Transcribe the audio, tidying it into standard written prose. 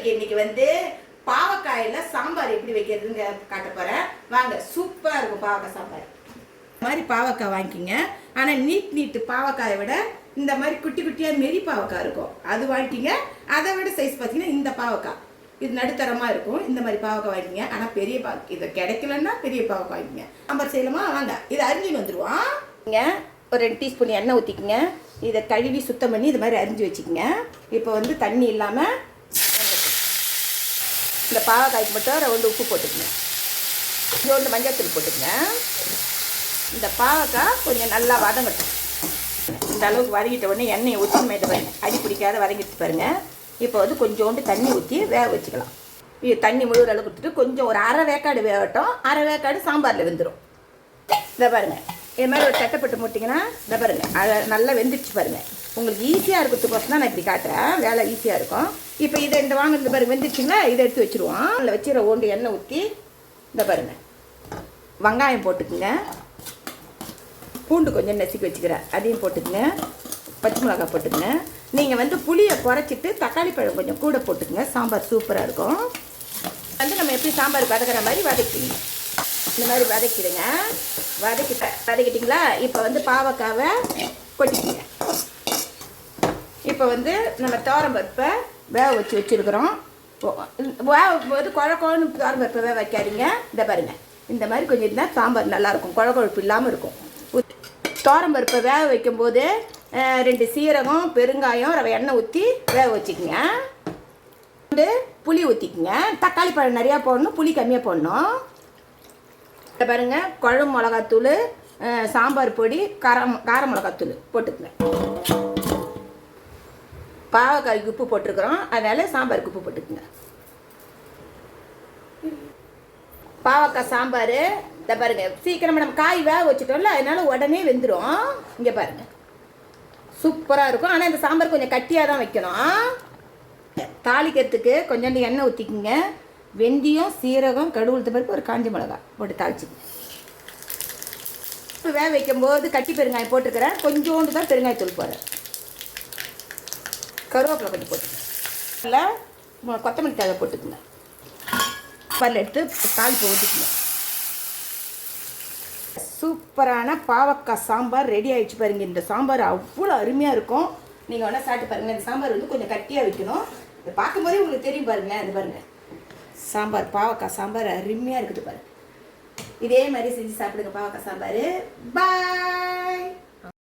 உங்களுக்கு இன்னைக்கு வந்து பாவக்காயில சாம்பார் எப்படி வைக்கிறதுங்க காட்ட போறேன். வாங்க, சூப்பரா இருக்கும் பாவக்காய் சாம்பார். இந்த மாதிரி பாவக்காய் வாங்கிக்கிங்க. ஆனால் நீட்டு பாவக்காயை விட இந்த மாதிரி குட்டி குட்டியாக மெரி பாவக்காய் இருக்கும், அது வாங்கிக்கிங்க. அதை விட சைஸ் பார்த்தீங்கன்னா இந்த பாவக்காய் இது நடுத்தரமாக இருக்கும். இந்த மாதிரி பாவக்காய் வாங்கிக்கிங்க. ஆனால் பெரிய இதை கிடைக்கலன்னா பெரிய பாவக்காய் வாங்கிக்கிங்க. சாம்பார் செய்யலாமா? வாங்க, இதை அரிஞ்சின்னு வந்துடுவோம். நீங்கள் ஒரு 2 டீஸ்பூன் எண்ணெய் ஊற்றிக்கிங்க. இதை கழுவி சுத்தம் பண்ணி இது மாதிரி அரிஞ்சு வச்சுக்கிங்க. இப்போ வந்து தண்ணி இல்லாமல் இந்த பாவக்காய்க்கு மட்டும் ரெண்டு உப்பு போட்டுக்குங்க. கொஞ்சோண்டு மஞ்சள் தூள் போட்டுக்குங்க. இந்த பாவக்காய் கொஞ்சம் நல்லா வதங்கட்டும். இந்த அளவுக்கு வதங்கிட்ட உடனே எண்ணெயை ஊற்றி மேலே பாருங்க, அடி பிடிக்காத வதங்கிட்டு பாருங்க. இப்போ வந்து கொஞ்சோண்டு தண்ணி ஊற்றி வேக வச்சுக்கலாம். இது தண்ணி முழுகிற அளவுக்கு கொடுத்துட்டு கொஞ்சம் ஒரு அரை வேக்காடு வேகட்டும். அரை வேக்காடு சாம்பாரில் வெந்துடும். இதை பாருங்கள், இது மாதிரி ஒரு தட்டைப்பட்டு மூட்டிங்கன்னா இதை பாருங்கள், அதை நல்லா வெந்துடுச்சு பாருங்கள். உங்களுக்கு ஈஸியாக இருக்கிறதுக்கோசம் தான் நான் இப்படி காட்டுறேன், வேலை ஈஸியாக இருக்கும். இப்போ இதை இந்த வாங்கினது பாருங்கள் வெந்துடுச்சிங்களா, இதை எடுத்து வச்சுருவோம். அதில் வச்சுற ஓண்டு எண்ணெய் ஊற்றி இதை பாருங்கள், வெங்காயம் போட்டுக்குங்க. பூண்டு கொஞ்சம் நசுக்கி வச்சுக்கிறேன், அதையும் போட்டுக்குங்க. பச்சை மிளகாய் போட்டுக்குங்க. நீங்கள் வந்து புளியை குறைச்சிட்டு தக்காளி பழம் கொஞ்சம் கூட போட்டுக்குங்க. சாம்பார் சூப்பராக இருக்கும். வந்து நம்ம எப்படி சாம்பார் வதக்கிற மாதிரி வதக்கிங்க. இந்த மாதிரி வதக்கிடுங்க. வதக்கிட்டிங்களா? இப்போ வந்து பாவக்காவை கொட்டிக்கிங்க. இப்போ வந்து நம்ம துவரம்பருப்பை வேக வச்சு வச்சுருக்குறோம். வேக குழம்பு துவரம்பருப்பை வேக வைக்காதீங்க. இதை பாருங்கள், இந்த மாதிரி கொஞ்சம் இருந்தால் சாம்பார் நல்லாயிருக்கும், குழம்பு இல்லாமல் இருக்கும். துவரம்பருப்பை வேக வைக்கும்போது 2 சீரகம், பெருங்காயம், ரவை எண்ணெய் ஊற்றி வேக வச்சுக்கோங்க. வந்து புளி ஊற்றிக்குங்க. தக்காளி பழம் நிறையா போடணும், புளி கம்மியாக போடணும். இதை பாருங்கள், குழம்பு மிளகாத்தூள், சாம்பார் பொடி, கார மிளகாத்தூள் போட்டுக்குங்க. பாவக்காய்க்கு உப்பு போட்டிருக்கிறோம், அதனால் சாம்பாருக்கு உப்பு போட்டுக்குங்க. பாவக்காய் சாம்பார் இதை பாருங்கள், சீக்கிரமாக நம்ம காய் வேக வச்சுட்டோம்ல, அதனால் உடனே வெந்துடும். இங்கே பாருங்கள், சூப்பராக இருக்கும். ஆனால் இந்த சாம்பார் கொஞ்சம் கட்டியாக தான் வைக்கணும். தாளிக்கிறதுக்கு கொஞ்சோண்டு எண்ணெய் ஊற்றிக்குங்க. வெந்தயம், சீரகம், கடுகு, உளுத்தம் பருப்பு, ஒரு காஞ்ச மிளகாய் போட்டு தாளிச்சிக்கங்க. இப்போ வேக வைக்கும்போது கட்டி பெருங்காயம் போட்டுக்கிறேன், கொஞ்சோண்டு தான் பெருங்காயத்தூள் போடுறேன். கருவேப்பிலை கொஞ்சம் போட்டுக்கங்க. இல்லை கொத்தமல்லி தழை போட்டுக்குங்க. பல்ல எடுத்து தாளிப்பு ஊற்றிக்கங்க. சூப்பரான பாவக்காய் சாம்பார் ரெடி ஆகிடுச்சு பாருங்கள். இந்த சாம்பார் அவ்வளோ அருமையாக இருக்கும். நீங்கள் வேணால் சாப்பிட்டு பாருங்கள். இந்த சாம்பார் வந்து கொஞ்சம் கட்டியாக வைக்கணும். இதை பார்க்கும்போதே உங்களுக்கு தெரியும் பாருங்கள். இது பாருங்கள், சாம்பார் பாவக்காய் சாம்பார் அருமையாக இருக்குது பாருங்கள். இதே மாதிரி செஞ்சு சாப்பிடுங்க பாவக்காய் சாம்பார். பாய்.